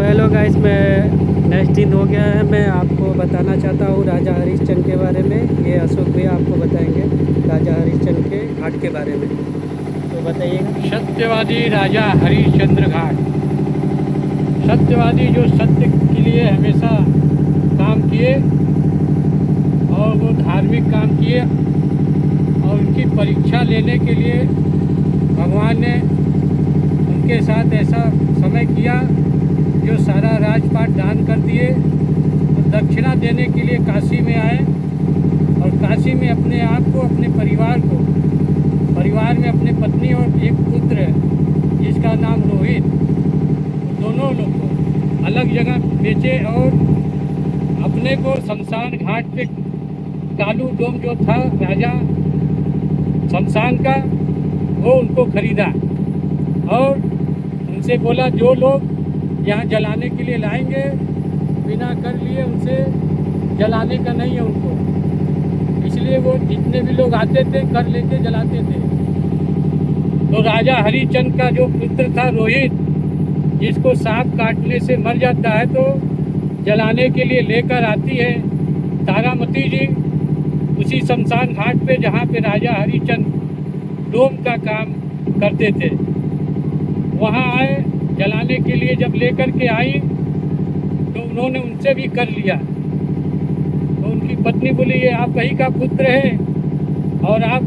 तो hello guys, मैं next दिन हो गया है। मैं आपको बताना चाहता हूँ राजा हरिश्चंद्र के बारे में। ये अशोक भैया आपको बताएंगे राजा हरिश्चंद्र के घाट के बारे में। तो बताइएगा। सत्यवादी राजा हरिश्चंद्र घाट। सत्यवादी जो सत्य के लिए हमेशा काम किए और वो धार्मिक काम किए और उनकी परीक्षा लेने के लिए भगवान ने उनके साथ ऐसा समय किया जो सारा राजपाट दान कर दिए और दक्षिणा देने के लिए काशी में आए और काशी में अपने आप को, अपने परिवार को, परिवार में अपने पत्नी और एक पुत्र है जिसका नाम रोहित, दोनों लोग को अलग जगह बेचे और अपने को शमशान घाट पे कालू डोम जो था राजा शमशान का, वो उनको खरीदा और उनसे बोला जो लोग यहाँ जलाने के लिए लाएंगे बिना कर लिए उनसे जलाने का नहीं है उनको। इसलिए वो जितने भी लोग आते थे कर लेके जलाते थे। तो राजा हरिश्चंद्र का जो पुत्र था रोहित, जिसको सांप काटने से मर जाता है, तो जलाने के लिए लेकर आती है तारामती जी उसी शमशान घाट पे जहाँ पे राजा हरिश्चंद्र डोम का काम करते थे। वहाँ आए जलाने के लिए, जब लेकर के आई तो उन्होंने उनसे भी कर लिया। तो उनकी पत्नी बोली ये आप वही का पुत्र है और आप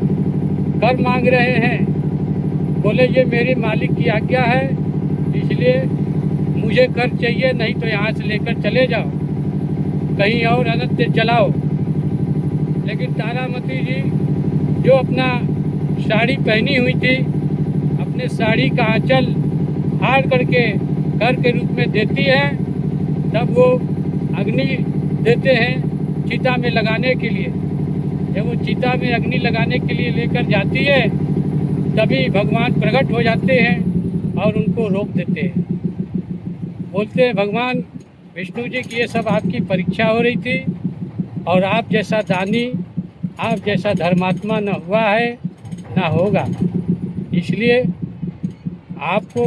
कर मांग रहे हैं। बोले ये मेरे मालिक की आज्ञा है, इसलिए मुझे कर चाहिए, नहीं तो यहाँ से लेकर चले जाओ, कहीं और अनंत जलाओ। लेकिन तारामती जी जो अपना साड़ी पहनी हुई थी, अपने साड़ी का आंचल फाड़ करके कर के रूप में देती है, तब वो अग्नि देते हैं चिता में लगाने के लिए। जब वो चिता में अग्नि लगाने के लिए लेकर जाती है तभी भगवान प्रकट हो जाते हैं और उनको रोक देते हैं। बोलते हैं भगवान विष्णु जी की ये सब आपकी परीक्षा हो रही थी और आप जैसा दानी, आप जैसा धर्मात्मा न हुआ है न होगा, इसलिए आपको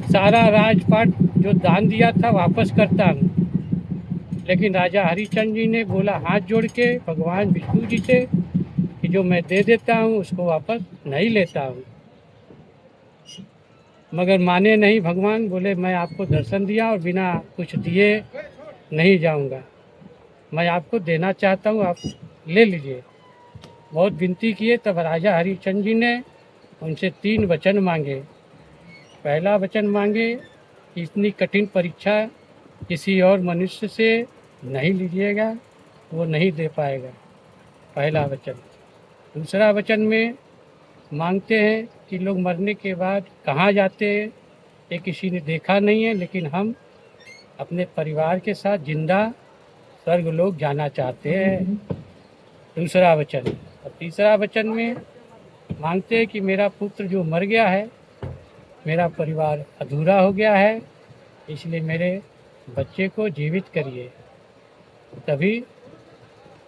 सारा राजपाट जो दान दिया था वापस करता हूँ। लेकिन राजा हरिश्चंद्र जी ने बोला हाथ जोड़ के भगवान विष्णु जी से कि जो मैं दे देता हूँ उसको वापस नहीं लेता हूँ। मगर माने नहीं भगवान, बोले मैं आपको दर्शन दिया और बिना कुछ दिए नहीं जाऊँगा, मैं आपको देना चाहता हूँ, आप ले लीजिए। बहुत विनती किए तब राजा हरिश्चंद्र जी ने उनसे 3 वचन मांगे। पहला वचन मांगे कि इतनी कठिन परीक्षा किसी और मनुष्य से नहीं लीजिएगा, वो नहीं दे पाएगा, पहला वचन। दूसरा वचन में मांगते हैं कि लोग मरने के बाद कहाँ जाते हैं ये किसी ने देखा नहीं है, लेकिन हम अपने परिवार के साथ जिंदा स्वर्गलोक जाना चाहते हैं, दूसरा वचन। और तीसरा वचन में मांगते हैं कि मेरा पुत्र जो मर गया है, मेरा परिवार अधूरा हो गया है, इसलिए मेरे बच्चे को जीवित करिए, तभी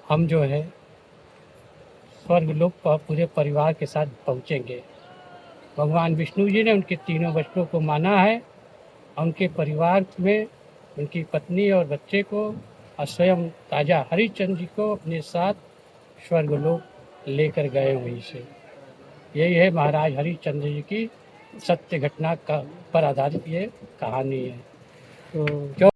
हम जो है स्वर्गलोक पर पूरे परिवार के साथ पहुँचेंगे। भगवान विष्णु जी ने उनके तीनों वचनों को माना है और उनके परिवार में उनकी पत्नी और बच्चे को और स्वयं राजा हरिश्चंद्र जी को अपने साथ स्वर्गलोक लेकर गए वहीं से। यही है महाराज हरिश्चंद्र जी की सत्य घटना का पर आधारित ये कहानी है। तो जो